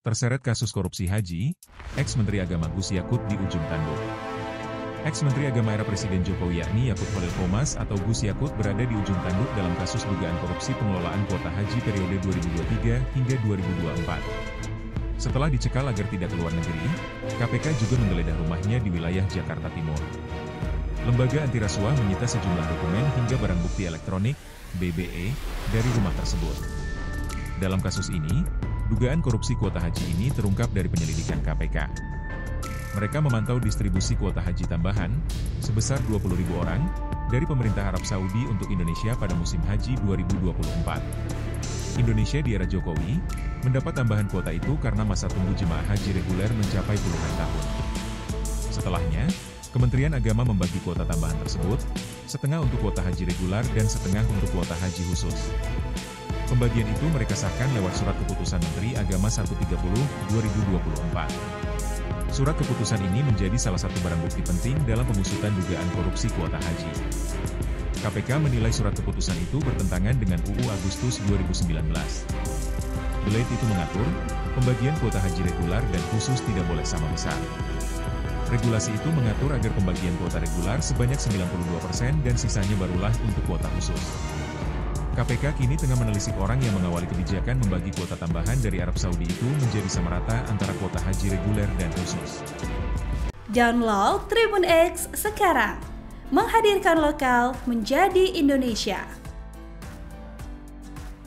Terseret kasus korupsi haji, ex-Menteri Agama Gus Yakut di ujung tanduk. Ex-Menteri Agama era Presiden Jokowi yakni Yakut Khalil Qomas atau Gus Yakut berada di ujung tanduk dalam kasus dugaan korupsi pengelolaan kuota haji periode 2023 hingga 2024. Setelah dicekal agar tidak keluar negeri, KPK juga menggeledah rumahnya di wilayah Jakarta Timur. Lembaga anti rasuah menyita sejumlah dokumen hingga barang bukti elektronik, BBE, dari rumah tersebut. Dalam kasus ini, dugaan korupsi kuota haji ini terungkap dari penyelidikan KPK. Mereka memantau distribusi kuota haji tambahan, sebesar 20.000 orang, dari pemerintah Arab Saudi untuk Indonesia pada musim haji 2024. Indonesia di era Jokowi, mendapat tambahan kuota itu karena masa tunggu jemaah haji reguler mencapai puluhan tahun. Setelahnya, Kementerian Agama membagi kuota tambahan tersebut, setengah untuk kuota haji reguler dan setengah untuk kuota haji khusus. Pembagian itu mereka sahkan lewat Surat Keputusan Menteri Agama 130/2024. Surat keputusan ini menjadi salah satu barang bukti penting dalam pengusutan dugaan korupsi kuota haji. KPK menilai surat keputusan itu bertentangan dengan UU Agustus 2019. Belait itu mengatur, pembagian kuota haji reguler dan khusus tidak boleh sama besar. Regulasi itu mengatur agar pembagian kuota reguler sebanyak 92% dan sisanya barulah untuk kuota khusus. KPK kini tengah menelisik orang yang mengawali kebijakan membagi kuota tambahan dari Arab Saudi itu menjadi sama rata antara kuota haji reguler dan khusus. Download Tribun X sekarang, menghadirkan lokal menjadi Indonesia.